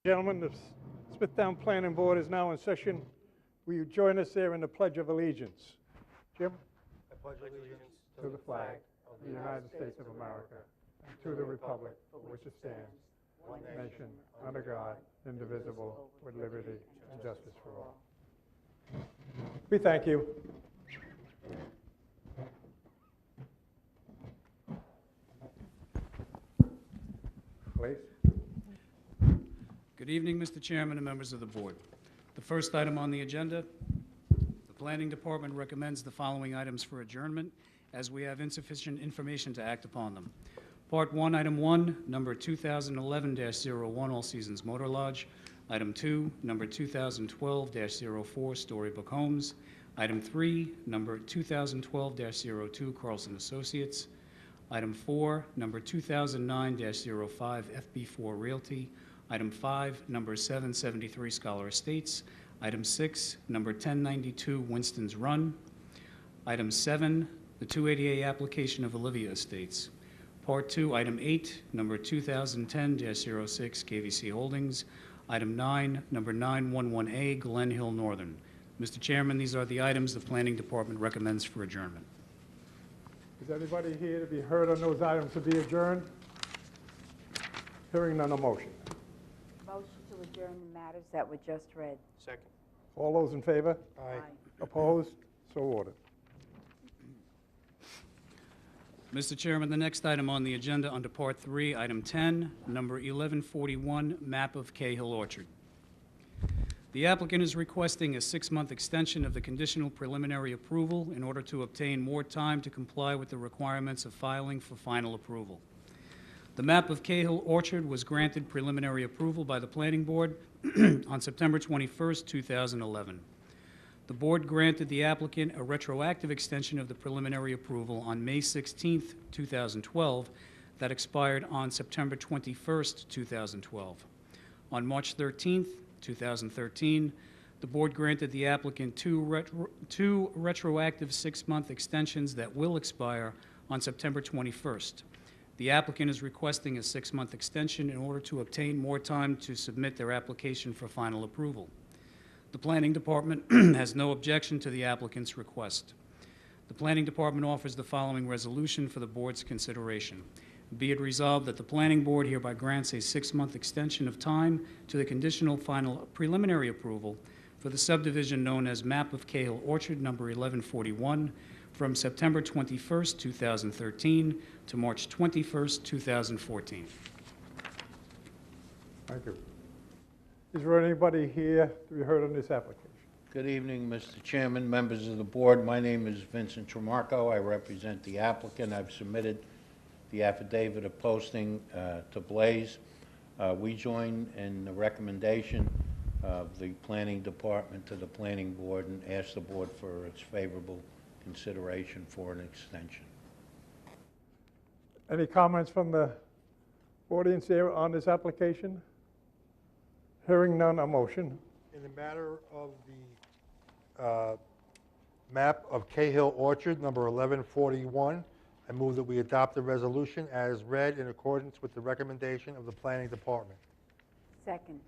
Gentlemen, the Smithtown Planning Board is now in session. Will you join us there in the Pledge of Allegiance? Jim? I pledge allegiance To the flag of the United States of America and to the republic for which it stands, one nation, under God, indivisible, with liberty and justice for all. We thank you. Please. Good evening, Mr. Chairman and members of the board. The first item on the agenda, the Planning Department recommends the following items for adjournment as we have insufficient information to act upon them. Part 1, Item 1, number 2011-01, All Seasons Motor Lodge. Item 2, number 2012-04, Storybook Homes. Item 3, number 2012-02, Carlson Associates. Item 4, number 2009-05, FB4 Realty. Item 5, number 773, Scholar Estates. Item 6, number 1092, Winston's Run. Item 7, the 288 application of Olivia Estates. Part 2, Item 8, number 2010-06, KVC Holdings. Item 9, number 911A, Glen Hill Northern. Mr. Chairman, these are the items the Planning Department recommends for adjournment. Is anybody here to be heard on those items to be adjourned? Hearing none, a motion. Motion to adjourn the matters that were just read. Second. All those in favor? Aye. Opposed? So ordered. Mr. Chairman, the next item on the agenda under Part 3, Item 10, number 1141, map of Cahill Orchard. The applicant is requesting a 6-month extension of the conditional preliminary approval in order to obtain more time to comply with the requirements of filing for final approval. The map of Cahill Orchard was granted preliminary approval by the Planning Board on September 21st, 2011. The Board granted the applicant a retroactive extension of the preliminary approval on May 16th, 2012, that expired on September 21st, 2012. On March 13th, 2013, the Board granted the applicant two retroactive 6-month extensions that will expire on September 21st. The applicant is requesting a 6-month extension in order to obtain more time to submit their application for final approval. The Planning Department has no objection to the applicant's request. The Planning Department offers the following resolution for the Board's consideration. Be it resolved that the Planning Board hereby grants a 6-month extension of time to the conditional final preliminary approval for the subdivision known as Map of Cahill Orchard number 1141 from September 21st, 2013 to March 21st, 2014. Thank you. Is there anybody here to be heard on this application? Good evening, Mr. Chairman, members of the board. My name is Vincent Tremarco. I represent the applicant. I've submitted the affidavit of posting to Blaze. We join in the recommendation of the Planning Department to the Planning Board and ask the board for its favorable consideration for an extension. Any comments from the audience here on this application? Hearing none, a motion. In the matter of the map of Cahill Orchard, number 1141, I move that we adopt the resolution as read in accordance with the recommendation of the Planning Department. Second.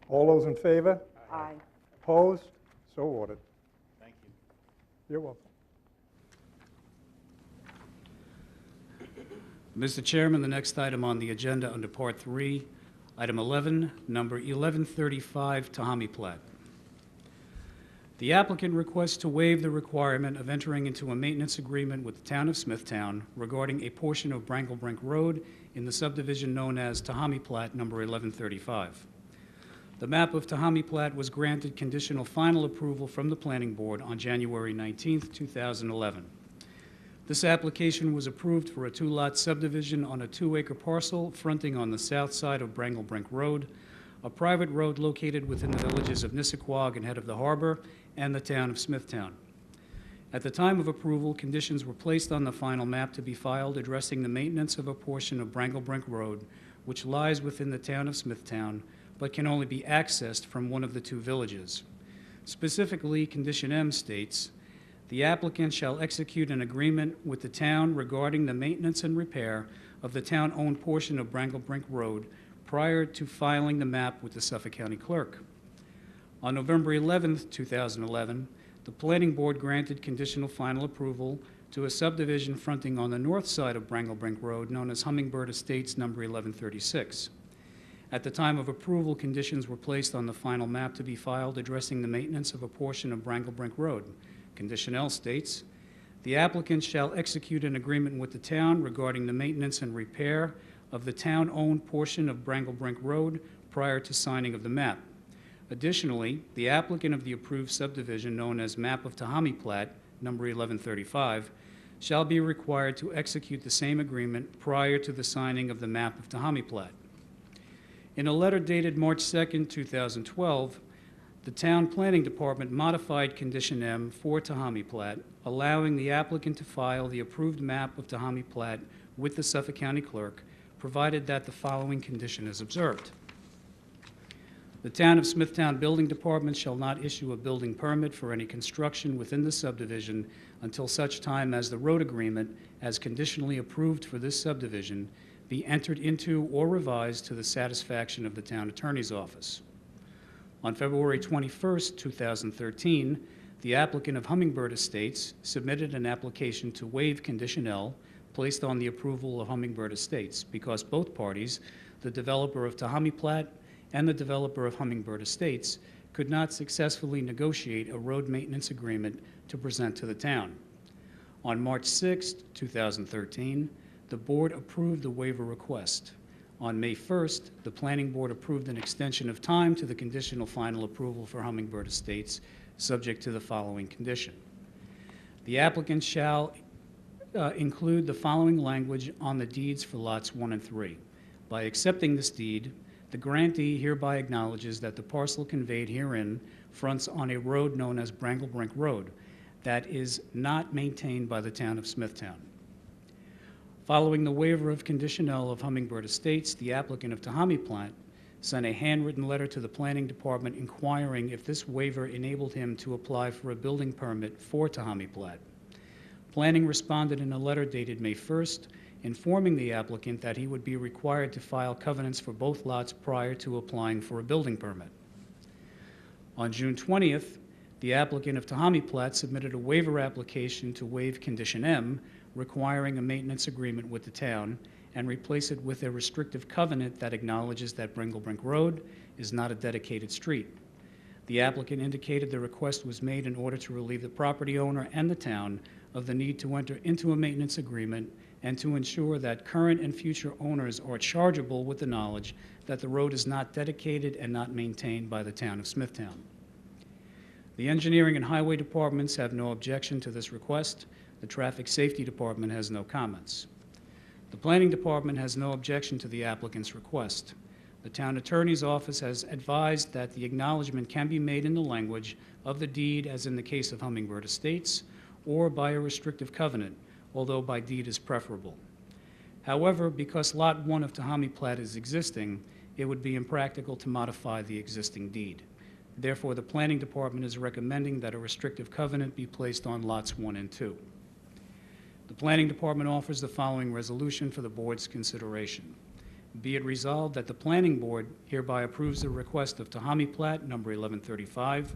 All those in favor? Aye. Opposed? So ordered. Thank you. You're welcome. Mr. Chairman, the next item on the agenda under Part 3, Item 11, number 1135, Tahami Plat. The applicant requests to waive the requirement of entering into a maintenance agreement with the Town of Smithtown regarding a portion of Branglebrink Road in the subdivision known as Tahami Plat number 1135. The map of Tahami Plat was granted conditional final approval from the Planning Board on January 19th, 2011. This application was approved for a 2-lot subdivision on a 2-acre parcel fronting on the south side of Branglebrink Road, a private road located within the villages of Nissaquag and Head of the Harbor and the Town of Smithtown. At the time of approval, conditions were placed on the final map to be filed addressing the maintenance of a portion of Branglebrink Road, which lies within the Town of Smithtown, but can only be accessed from one of the 2 villages. Specifically, Condition M states, the applicant shall execute an agreement with the town regarding the maintenance and repair of the town-owned portion of Branglebrink Road prior to filing the map with the Suffolk County Clerk. On November 11, 2011, the Planning Board granted conditional final approval to a subdivision fronting on the north side of Branglebrink Road known as Hummingbird Estates number 1136. At the time of approval, conditions were placed on the final map to be filed addressing the maintenance of a portion of Branglebrink Road. Condition L states, "The applicant shall execute an agreement with the town regarding the maintenance and repair of the town-owned portion of Branglebrink Road prior to signing of the map. Additionally, the applicant of the approved subdivision known as Map of Tahami Plat, number 1135, shall be required to execute the same agreement prior to the signing of the Map of Tahami Plat." In a letter dated March 2, 2012, the Town Planning Department modified Condition M for Tahami Plat, allowing the applicant to file the approved map of Tahami Plat with the Suffolk County Clerk, provided that the following condition is observed. The Town of Smithtown Building Department shall not issue a building permit for any construction within the subdivision until such time as the road agreement, as conditionally approved for this subdivision, be entered into or revised to the satisfaction of the Town Attorney's Office. On February 21, 2013, the applicant of Hummingbird Estates submitted an application to waive Condition L placed on the approval of Hummingbird Estates because both parties, the developer of Tahami Plat and the developer of Hummingbird Estates, could not successfully negotiate a road maintenance agreement to present to the town. On March 6, 2013, the board approved the waiver request. On May 1st, the Planning Board approved an extension of time to the conditional final approval for Hummingbird Estates, subject to the following condition. The applicant shall include the following language on the deeds for lots 1 and 3. By accepting this deed, the grantee hereby acknowledges that the parcel conveyed herein fronts on a road known as Branglebrink Road that is not maintained by the Town of Smithtown. Following the waiver of Condition L of Hummingbird Estates, the applicant of Tahami Plat sent a handwritten letter to the Planning Department inquiring if this waiver enabled him to apply for a building permit for Tahami Plat. Planning responded in a letter dated May 1st, informing the applicant that he would be required to file covenants for both lots prior to applying for a building permit. On June 20th, the applicant of Tahami Plat submitted a waiver application to waive Condition M, requiring a maintenance agreement with the town, and replace it with a restrictive covenant that acknowledges that Branglebrink Road is not a dedicated street. The applicant indicated the request was made in order to relieve the property owner and the town of the need to enter into a maintenance agreement and to ensure that current and future owners are chargeable with the knowledge that the road is not dedicated and not maintained by the Town of Smithtown. The Engineering and Highway Departments have no objection to this request. The Traffic Safety Department has no comments. The Planning Department has no objection to the applicant's request. The Town Attorney's Office has advised that the acknowledgement can be made in the language of the deed, as in the case of Hummingbird Estates, or by a restrictive covenant, although by deed is preferable. However, because Lot 1 of Tahami Plat is existing, it would be impractical to modify the existing deed. Therefore, the Planning Department is recommending that a restrictive covenant be placed on Lots 1 and 2. The Planning Department offers the following resolution for the Board's consideration. Be it resolved that the Planning Board hereby approves the request of Tahami Plat, number 1135,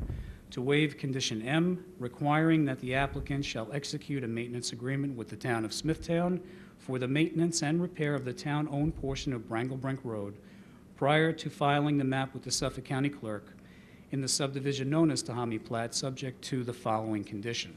to waive Condition M, requiring that the applicant shall execute a maintenance agreement with the Town of Smithtown for the maintenance and repair of the town-owned portion of Branglebrink Road prior to filing the map with the Suffolk County Clerk in the subdivision known as Tahami Plat, subject to the following condition.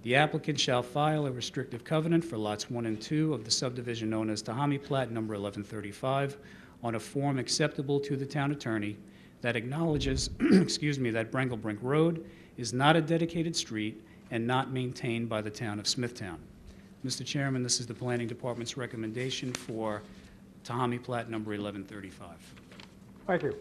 The applicant shall file a restrictive covenant for lots 1 and 2 of the subdivision known as Tahami Plat number 1135 on a form acceptable to the town attorney that acknowledges, that Branglebrink Road is not a dedicated street and not maintained by the Town of Smithtown. Mr. Chairman, this is the Planning Department's recommendation for Tahami Plat number 1135. Thank you.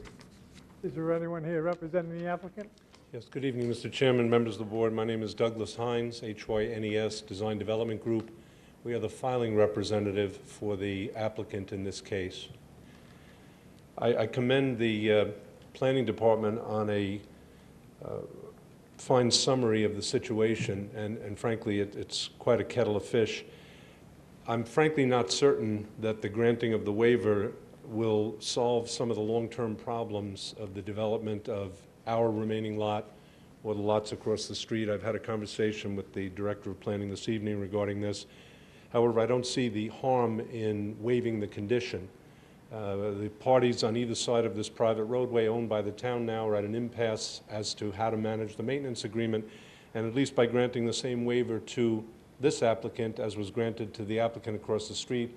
Is there anyone here representing the applicant? Yes, good evening, Mr. Chairman, members of the board. My name is Douglas Hines, HYNES Design Development Group. We are the filing representative for the applicant in this case. I commend the Planning Department on a fine summary of the situation, and frankly, it's quite a kettle of fish. I'm frankly not certain that the granting of the waiver will solve some of the long-term problems of the development of our remaining lot or the lots across the street. I've had a conversation with the Director of Planning this evening regarding this. However, I don't see the harm in waiving the condition. The parties on either side of this private roadway owned by the town now are at an impasse as to how to manage the maintenance agreement, and at least by granting the same waiver to this applicant as was granted to the applicant across the street,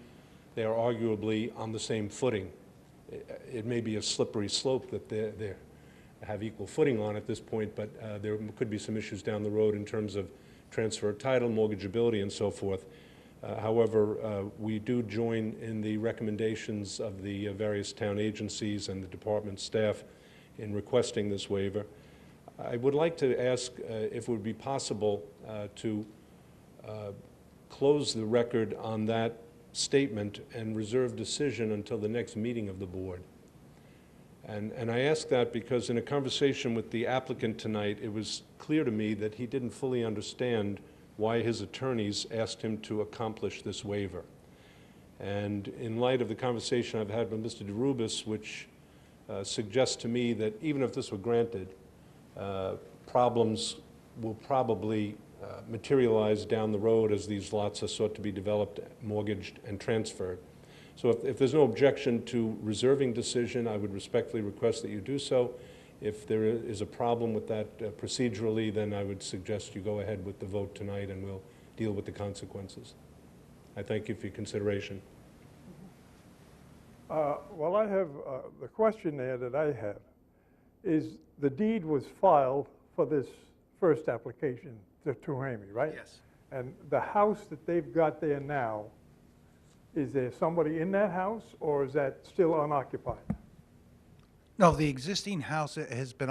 they are arguably on the same footing. It may be a slippery slope that they have equal footing on at this point, but there could be some issues down the road in terms of transfer of title, mortgageability, and so forth. However, we do join in the recommendations of the various town agencies and the department staff in requesting this waiver. I would like to ask if it would be possible to close the record on that statement and reserve decision until the next meeting of the board. And I ask that because in a conversation with the applicant tonight, it was clear to me that he didn't fully understand why his attorneys asked him to accomplish this waiver. And in light of the conversation I've had with Mr. DeRubis, which suggests to me that even if this were granted, problems will probably materialize down the road as these lots are sought to be developed, mortgaged, and transferred. So if there's no objection to reserving decision, I would respectfully request that you do so. If there is a problem with that procedurally, then I would suggest you go ahead with the vote tonight and we'll deal with the consequences. I thank you for your consideration. Well, I have, the question there that I have is the deed was filed for this first application to Ramey, right? Yes. And the house that they've got there now, is there somebody in that house or is that still unoccupied? No, the existing house has been,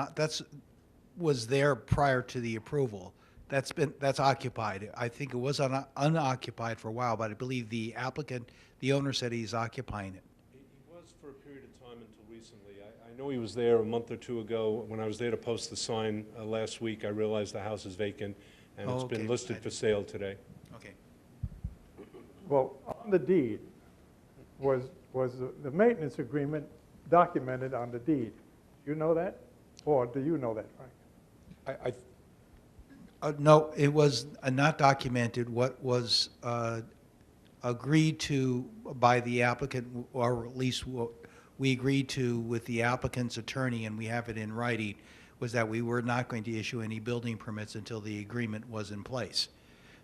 was there prior to the approval. That's occupied. I think it was unoccupied for a while, but I believe the applicant, the owner said he's occupying it. He was for a period of time until recently. I know he was there a month or two ago. When I was there to post the sign last week, I realized the house is vacant and it's been listed for sale today. Okay. Well, on the deed, was the maintenance agreement documented on the deed? You know that? Or do you know that, Frank? No, it was not documented. What was agreed to by the applicant, or at least what we agreed to with the applicant's attorney, and we have it in writing, was that we were not going to issue any building permits until the agreement was in place.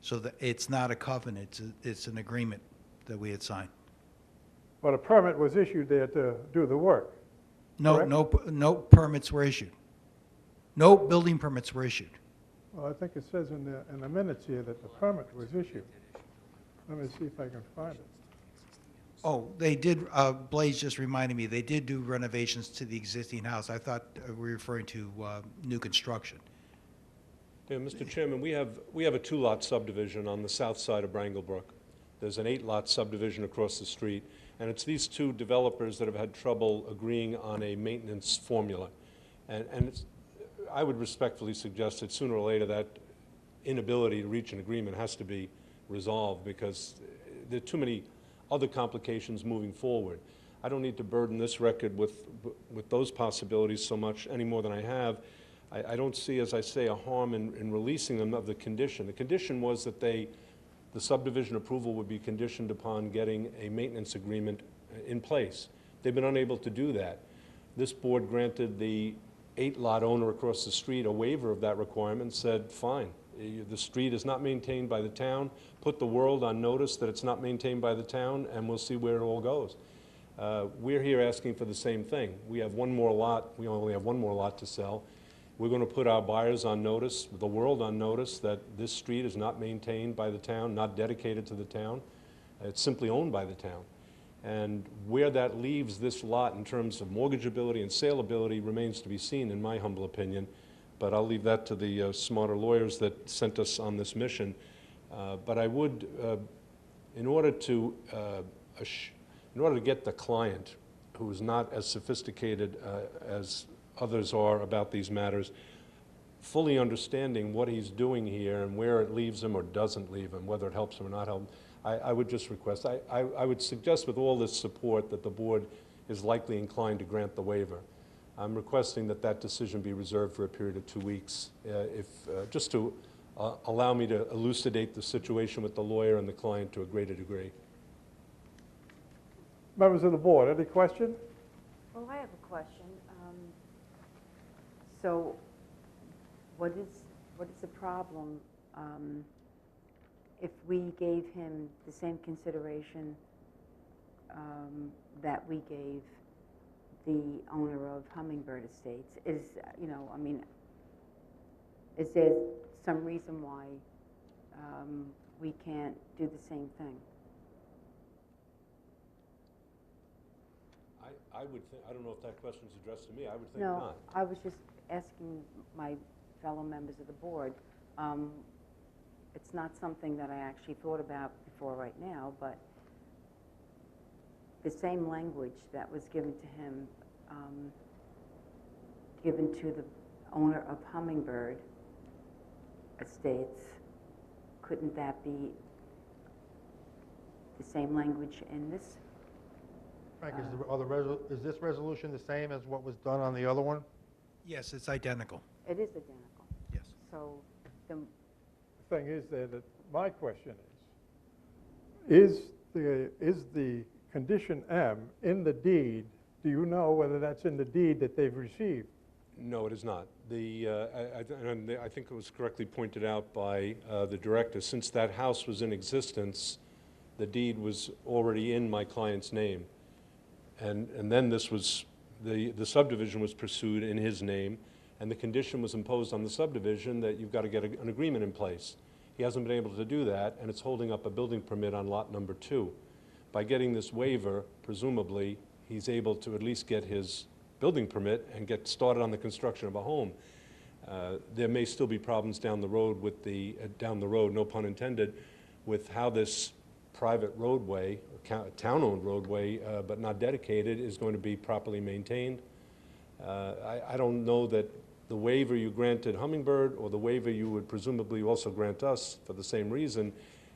So that it's not a covenant, it's an agreement that we had signed. But a permit was issued there to do the work. No, correct? no permits were issued. No building permits were issued. Well, I think it says in the minutes here that the permit was issued. Let me see if I can find it. Oh, they did, Blaze just reminded me, they did do renovations to the existing house. I thought we were referring to new construction. Yeah, Mr. Chairman, we have a two-lot subdivision on the south side of Branglebrook. There's an 8-lot subdivision across the street, and it's these two developers that have had trouble agreeing on a maintenance formula. And it's, I would respectfully suggest that sooner or later that inability to reach an agreement has to be resolved because there are too many other complications moving forward. I don't need to burden this record with those possibilities so much any more than I have. I don't see, as I say, a harm in releasing them of the condition. The condition was that the subdivision approval would be conditioned upon getting a maintenance agreement in place. They've been unable to do that. This board granted the 8-lot owner across the street a waiver of that requirement, said, fine, the street is not maintained by the town, put the world on notice that it's not maintained by the town, and we'll see where it all goes. We're here asking for the same thing. We have one more lot, we only have one more lot to sell. We're going to put our buyers on notice, the world on notice, that this street is not maintained by the town, not dedicated to the town. It's simply owned by the town. And where that leaves this lot in terms of mortgageability and saleability remains to be seen, in my humble opinion. But I'll leave that to the smarter lawyers that sent us on this mission. But I would, in order to get the client, who is not as sophisticated as others are about these matters, fully understanding what he's doing here and where it leaves him or doesn't leave him, whether it helps him or not help him, I would just request, I would suggest with all this support that the board is likely inclined to grant the waiver. I'm requesting that that decision be reserved for a period of 2 weeks, just to allow me to elucidate the situation with the lawyer and the client to a greater degree. Members of the board, any question? Well, I have a question. So what is the problem if we gave him the same consideration that we gave the owner of Hummingbird Estates? Is, I mean, is there some reason why we can't do the same thing? I would think, I don't know if that question is addressed to me, I would think No, not. I was just asking my fellow members of the board. It's not something that I actually thought about before right now, but the same language that was given to him, given to the owner of Hummingbird Estates, couldn't that be the same language in this? Frank, is this resolution the same as what was done on the other one? Yes, it's identical. It is identical. Yes. So the, The thing is there that my question is the condition M in the deed? Do you know whether that's in the deed that they've received? No, it is not. I think it was correctly pointed out by the director, since that house was in existence, the deed was already in my client's name. And then this was, the subdivision was pursued in his name, and the condition was imposed on the subdivision that you've got to get an agreement in place. He hasn't been able to do that, and it's holding up a building permit on lot number 2. By getting this waiver, presumably, he's able to at least get his building permit and get started on the construction of a home. There may still be problems down the road with no pun intended, with how this private roadway, town-owned roadway, but not dedicated, is going to be properly maintained. I don't know that the waiver you granted Hummingbird or the waiver you would presumably also grant us for the same reason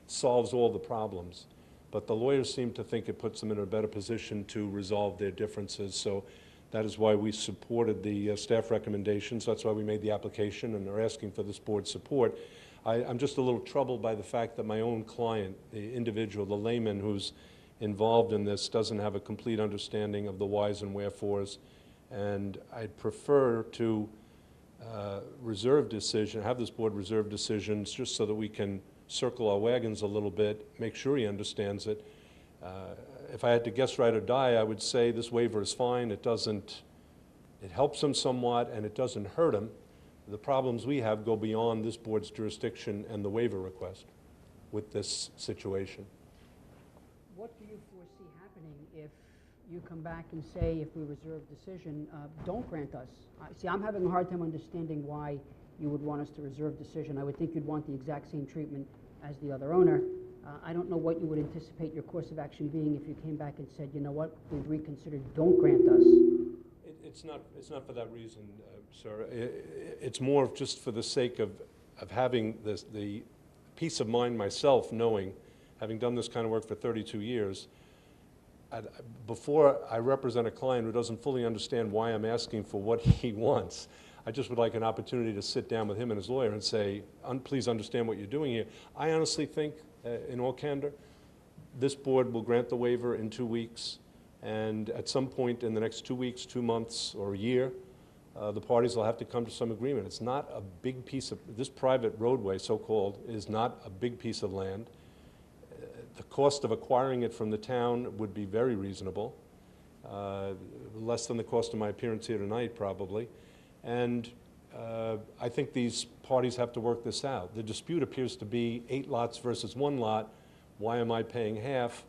solves all the problems. But the lawyers seem to think it puts them in a better position to resolve their differences. So that is why we supported the staff recommendations. That's why we made the application and are asking for this board's support. I'm just a little troubled by the fact that my own client, the individual, the layman who's involved in this, doesn't have a complete understanding of the whys and wherefores. And I'd prefer to have this board reserve decisions just so that we can circle our wagons a little bit, make sure he understands it. If I had to guess right or die, I would say this waiver is fine. It helps him somewhat and it doesn't hurt him. The problems we have go beyond this board's jurisdiction and the waiver request with this situation. What do you foresee happening if you come back and say, if we reserve decision, don't grant us? See, I'm having a hard time understanding why you would want us to reserve decision. I would think you'd want the exact same treatment as the other owner. I don't know what you would anticipate your course of action being if you came back and said, you know what, we've reconsidered, don't grant us. It's not for that reason, sir. It's more of just for the sake of having the peace of mind myself, knowing, having done this kind of work for 32 years, before I represent a client who doesn't fully understand why I'm asking for what he wants, I just would like an opportunity to sit down with him and his lawyer and say, please understand what you're doing here. I honestly think, in all candor, this board will grant the waiver in 2 weeks, and at some point in the next 2 weeks, 2 months, or a year, the parties will have to come to some agreement. It's not a big piece of, this private roadway, so-called, is not a big piece of land. The cost of acquiring it from the town would be very reasonable, less than the cost of my appearance here tonight, probably. And I think these parties have to work this out. The dispute appears to be 8 lots versus 1 lot. Why am I paying half?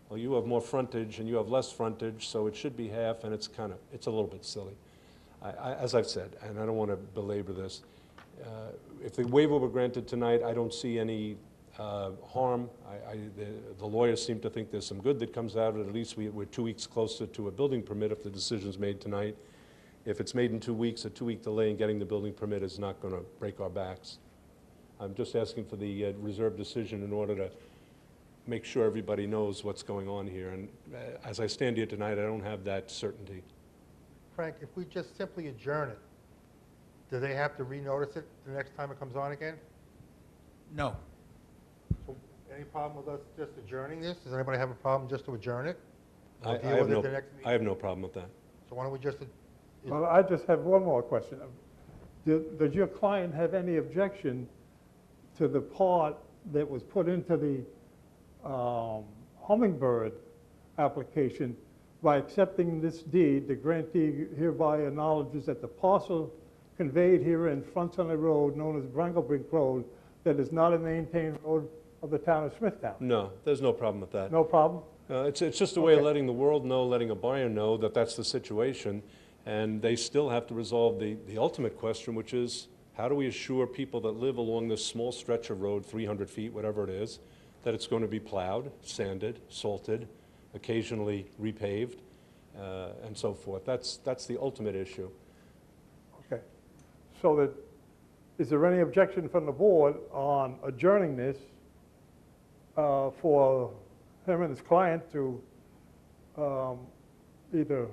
Well, you have more frontage and you have less frontage, so it should be half, and it's a little bit silly. As I've said, and I don't want to belabor this, if the waiver were granted tonight, I don't see any harm. The lawyers seem to think there's some good that comes out of it. At least we're 2 weeks closer to a building permit if the decision's made tonight. If it's made in 2 weeks, a 2-week delay in getting the building permit is not going to break our backs. I'm just asking for the reserved decision in order to make sure everybody knows what's going on here. And as I stand here tonight, I don't have that certainty. Frank, if we just simply adjourn it, do they have to renotice it the next time it comes on again? No. So any problem with us just adjourning this? Does anybody have a problem just to adjourn it? I We'll deal have with it no, the next meeting? I have no problem with that. So why don't we just, Well, I just have one more question. Does your client have any objection to the part that was put into the Hummingbird application? By accepting this deed, the grantee hereby acknowledges that the parcel conveyed herein fronts on a road known as Branglebrink Road that is not a maintained road of the town of Smithtown. No, there's no problem with that. No problem? It's just a way of Okay. letting the world know, letting a buyer know that that's the situation, and they still have to resolve the ultimate question, which is, how do we assure people that live along this small stretch of road, 300 feet, whatever it is, that it's going to be plowed, sanded, salted, occasionally repaved, and so forth. That's the ultimate issue. Okay. So that, is there any objection from the board on adjourning this for him and his client to either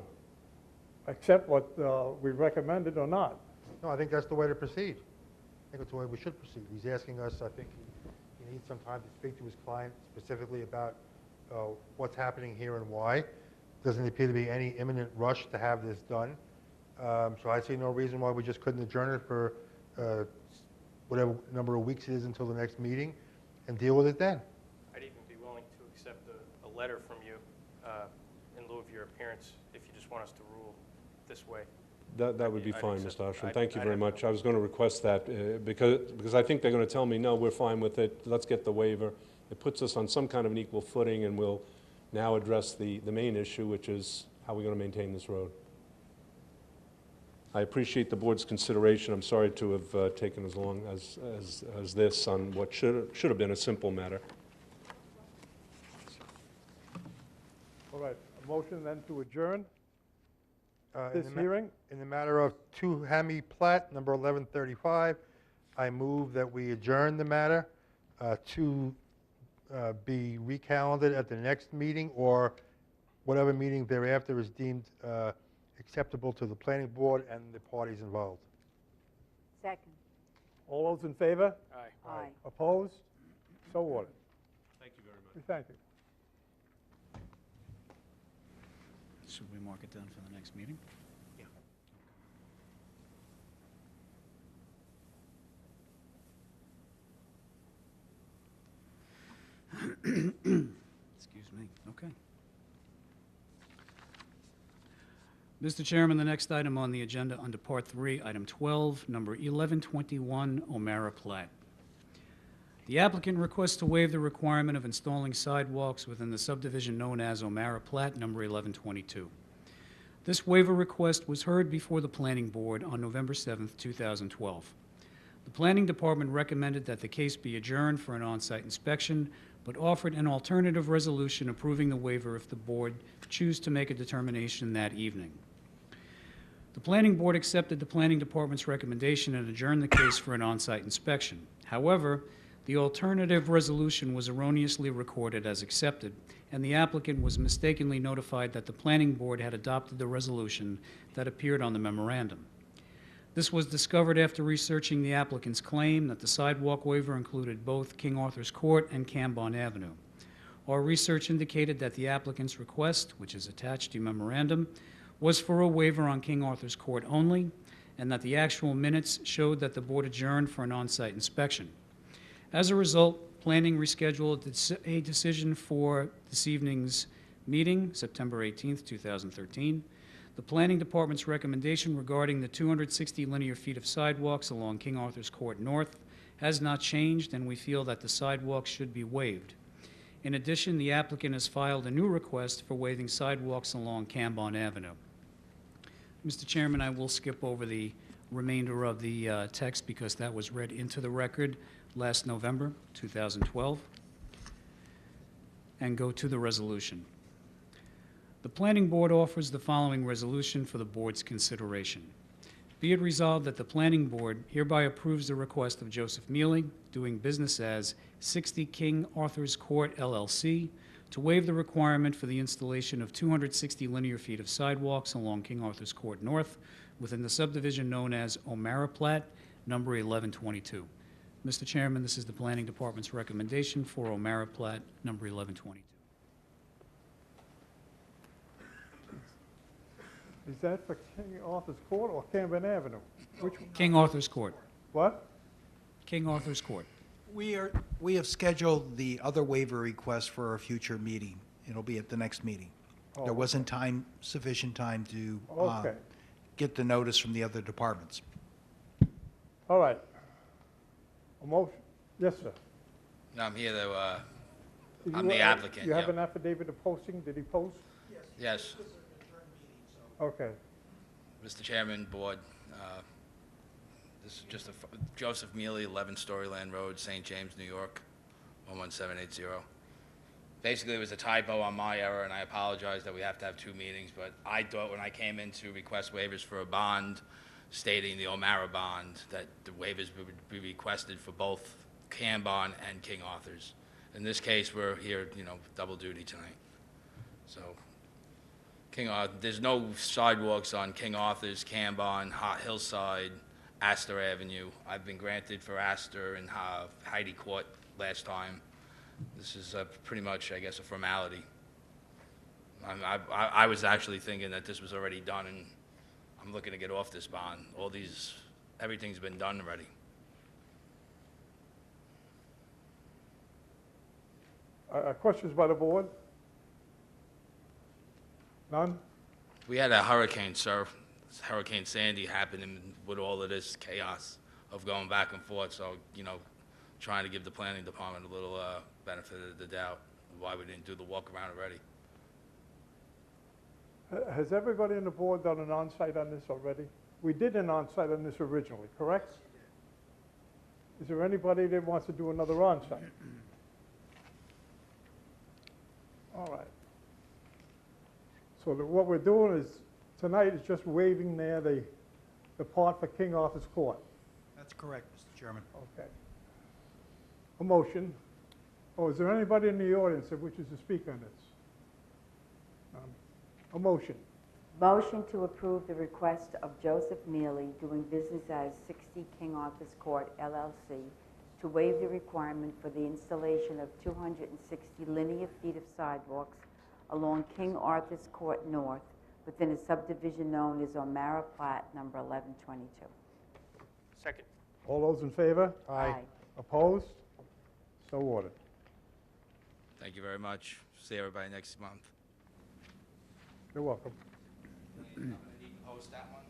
accept what we recommended or not? no, I think that's the way to proceed. I think that's the way we should proceed. He's asking us, I think he needs some time to speak to his client specifically about what's happening here and why. Doesn't appear to be any imminent rush to have this done. So I see no reason why we just couldn't adjourn it for whatever number of weeks it is until the next meeting and deal with it then. I'd even be willing to accept a letter from you in lieu of your appearance if you just want us to rule this way. That would be I'd fine, accept- Mr. Oshram. I'd- Thank you I'd very have no much. I was going to request that because I think they're going to tell me, no, we're fine with it, let's get the waiver. It puts us on some kind of an equal footing, and we'll now address the main issue, which is how we're going to maintain this road. I appreciate the board's consideration. I'm sorry to have taken as long as this on what should have been a simple matter. All right, a motion then to adjourn In this the ma- hearing? In the matter of 2 Hammy Plat, number 1135, I move that we adjourn the matter to be recalendared at the next meeting or whatever meeting thereafter is deemed acceptable to the planning board and the parties involved. Second. All those in favor? Aye. Aye. Opposed? So ordered. Thank you very much. We thank you. Should we mark it down for the next meeting? Yeah. Excuse me, okay. Mr. Chairman, the next item on the agenda under Part 3, Item 12, number 1121, O'Mara Plat. The applicant requests to waive the requirement of installing sidewalks within the subdivision known as O'Mara Plat, number 1122. This waiver request was heard before the Planning Board on November 7, 2012. The Planning Department recommended that the case be adjourned for an on-site inspection, but offered an alternative resolution approving the waiver if the board choose to make a determination that evening. The Planning Board accepted the Planning Department's recommendation and adjourned the case for an on-site inspection. However, the alternative resolution was erroneously recorded as accepted, and the applicant was mistakenly notified that the Planning Board had adopted the resolution that appeared on the memorandum. This was discovered after researching the applicant's claim that the sidewalk waiver included both King Arthur's Court and Cambon Avenue. Our research indicated that the applicant's request, which is attached to memorandum, was for a waiver on King Arthur's Court only, and that the actual minutes showed that the board adjourned for an on-site inspection. As a result, planning rescheduled a decision for this evening's meeting, September 18th, 2013. The Planning Department's recommendation regarding the 260 linear feet of sidewalks along King Arthur's Court North has not changed, and we feel that the sidewalks should be waived. In addition, the applicant has filed a new request for waiving sidewalks along Cambon Avenue. Mr. Chairman, I will skip over the remainder of the text because that was read into the record last November, 2012, and go to the resolution. The Planning Board offers the following resolution for the board's consideration. Be it resolved that the Planning Board hereby approves the request of Joseph Mealy, doing business as 60 King Arthur's Court LLC, to waive the requirement for the installation of 260 linear feet of sidewalks along King Arthur's Court North within the subdivision known as O'Mara Plat, number 1122. Mr. Chairman, this is the Planning Department's recommendation for O'Mara Plat, number 1122. Is that for King Arthur's Court or Camden Avenue? Which, King Arthur's Court. what? King Arthur's Court. We have scheduled the other waiver request for a future meeting. It'll be at the next meeting. Oh, There wasn't sufficient time to Okay, get the notice from the other departments. all right. A motion, yes, sir. No, I'm here to, Did I'm you- the applicant, You have yeah. an affidavit of posting, did he post? yes, Okay, Mr. Chairman, Board, this is just Joseph Mealy, 11 Storyland Road, St. James, New York, 11780. Basically, it was a typo on my error, and I apologize that we have to have 2 meetings, but I thought when I came in to request waivers for a bond stating the O'Mara bond, that the waivers would be requested for both Canbon and King Arthur's. In this case, we're here, double duty tonight. So, there's no sidewalks on King Arthur's, Canbon, Hillside, Astor Avenue. I've been granted for Astor and Heidi Court last time. This is pretty much, I guess, a formality. I was actually thinking that this was already done, and I'm looking to get off this bond. Everything's been done already. questions by the board? None? We had a hurricane, sir. Hurricane Sandy happened, and with all of this chaos of going back and forth, so, trying to give the planning department a little benefit of the doubt, why we didn't do the walk around already. Has everybody on the board done an on-site on this already? We did an on-site on this originally, correct? Is there anybody that wants to do another on-site? All right. So what we're doing is, tonight is just waiving there the part for King Arthur's Court. That's correct, Mr. Chairman. Okay. A motion. Oh, is there anybody in the audience that wishes to speak on this? A motion. Motion to approve the request of Joseph Mealy, doing business as 60 King Arthur's Court, LLC, to waive the requirement for the installation of 260 linear feet of sidewalks along King Arthur's Court North within a subdivision known as O'Mara Plat, number 1122. Second. All those in favor? Aye. Opposed? So ordered. Thank you very much. See everybody next month. You're welcome. Post that one?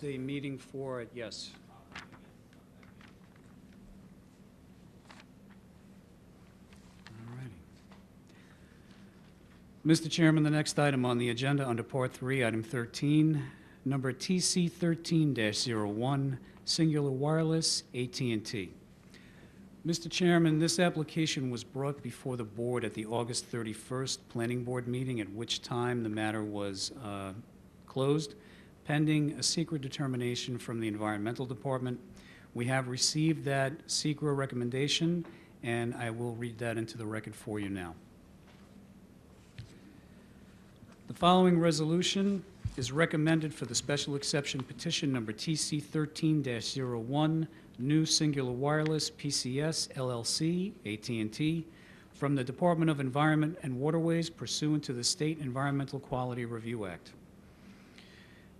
The meeting for it, yes. All righty. Mr. Chairman, the next item on the agenda under Part 3, Item 13, number TC 13-01, Singular Wireless, AT&T. Mr. Chairman, this application was brought before the board at the August 31st Planning Board meeting, at which time the matter was closed, pending a secret determination from the Environmental Department. We have received that secret recommendation, and I will read that into the record for you now. The following resolution is recommended for the special exception petition number TC 13-01, New Singular Wireless, PCS, LLC, AT&T, from the Department of Environment and Waterways pursuant to the State Environmental Quality Review Act.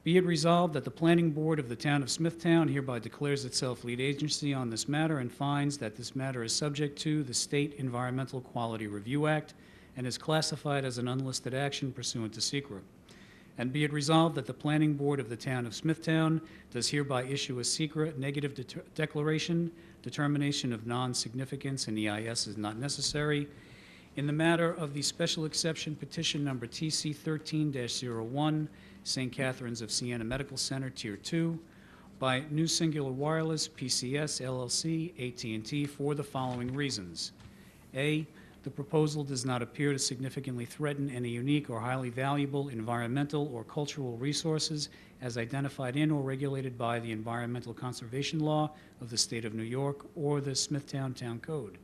Be it resolved that the Planning Board of the Town of Smithtown hereby declares itself lead agency on this matter and finds that this matter is subject to the State Environmental Quality Review Act and is classified as an unlisted action pursuant to SECRA. And be it resolved that the Planning Board of the Town of Smithtown does hereby issue a secret negative declaration, determination of non-significance, and EIS is not necessary, in the matter of the special exception petition number TC 13-01, St. Catherine's of Siena Medical Center, Tier 2, by New Singular Wireless, PCS, LLC, AT&T, for the following reasons. A, the proposal does not appear to significantly threaten any unique or highly valuable environmental or cultural resources as identified in or regulated by the Environmental Conservation Law of the State of New York or the Smithtown Town Code.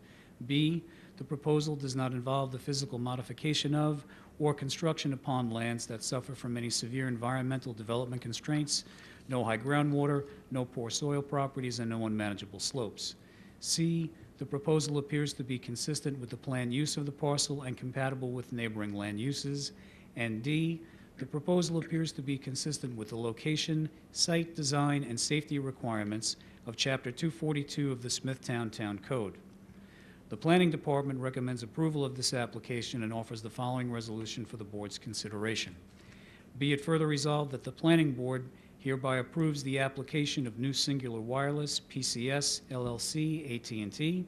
B, the proposal does not involve the physical modification of or construction upon lands that suffer from any severe environmental development constraints, no high groundwater, no poor soil properties, and no unmanageable slopes. C, the proposal appears to be consistent with the planned use of the parcel and compatible with neighboring land uses. And D, the proposal appears to be consistent with the location, site design, and safety requirements of Chapter 242 of the Smithtown Town Code. The Planning Department recommends approval of this application and offers the following resolution for the Board's consideration. Be it further resolved that the Planning Board hereby approves the application of New Singular Wireless, PCS, LLC, AT&T,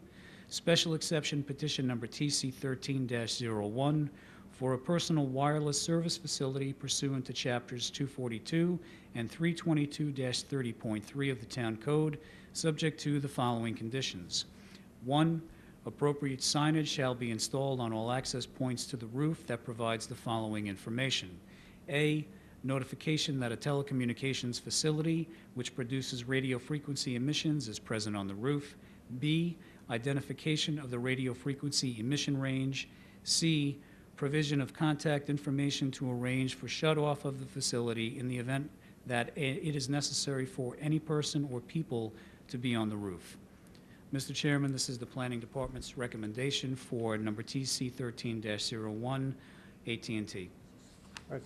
Special Exception Petition Number TC 13-01, for a personal wireless service facility pursuant to Chapters 242 and 322-30.3 of the Town Code, subject to the following conditions. 1. Appropriate signage shall be installed on all access points to the roof that provides the following information. A. Notification that a telecommunications facility which produces radio frequency emissions is present on the roof. B. Identification of the radio frequency emission range. C. Provision of contact information to arrange for shut-off of the facility in the event that it is necessary for any person or people to be on the roof. Mr. Chairman, this is the Planning Department's recommendation for number TC 13-01, AT&T. Right.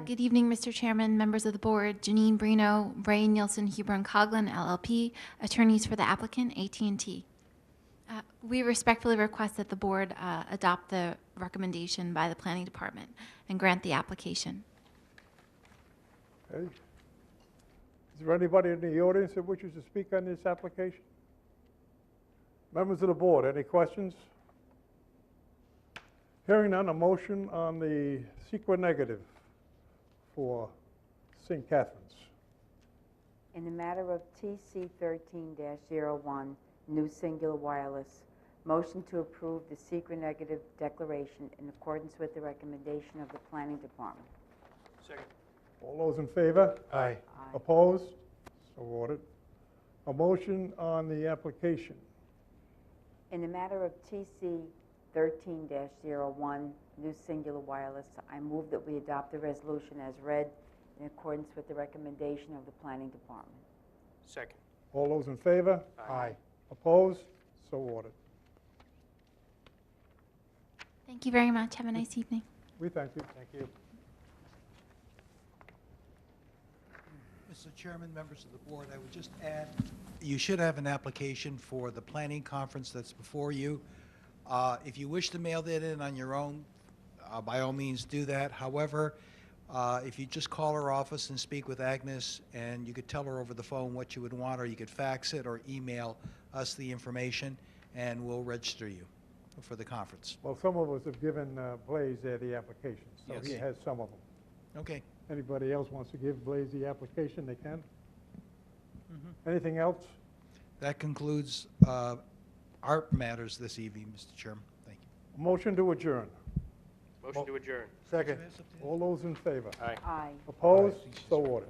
Good evening, Mr. Chairman, members of the board. Janine Brino, Ray Nielsen, Huber & Coghlan, LLP, attorneys for the applicant, AT&T. We respectfully request that the board adopt the recommendation by the Planning Department and grant the application. Okay. Is there anybody in the audience that wishes to speak on this application? Members of the board, any questions? Hearing none, a motion on the secret negative for St. Catharines. In the matter of TC 13-01, New Singular Wireless, motion to approve the secret negative declaration in accordance with the recommendation of the Planning Department. Second. All those in favor? Aye. Opposed? So ordered. A motion on the application. In the matter of TC 13-01, New Singular Wireless, I move that we adopt the resolution as read in accordance with the recommendation of the Planning Department. Second. All those in favor? Aye. Opposed? So ordered. Thank you very much. Have a nice evening. We thank you. Thank you. Mr. Chairman, members of the board, I would just add, you should have an application for the planning conference that's before you. If you wish to mail that in on your own, by all means do that. However, if you just call our office and speak with Agnes, and you could tell her over the phone what you would want, or you could fax it or email us the information, and we'll register you for the conference. Well, some of us have given Blaze there the application, so he Yes. has some of them. Okay. Anybody else wants to give Blaze the application, they can. Anything else? That concludes our matters this evening, Mr. Chairman. Thank you. Motion to adjourn. Motion to adjourn. Second. All those in favor? Aye. Aye. Opposed? So ordered.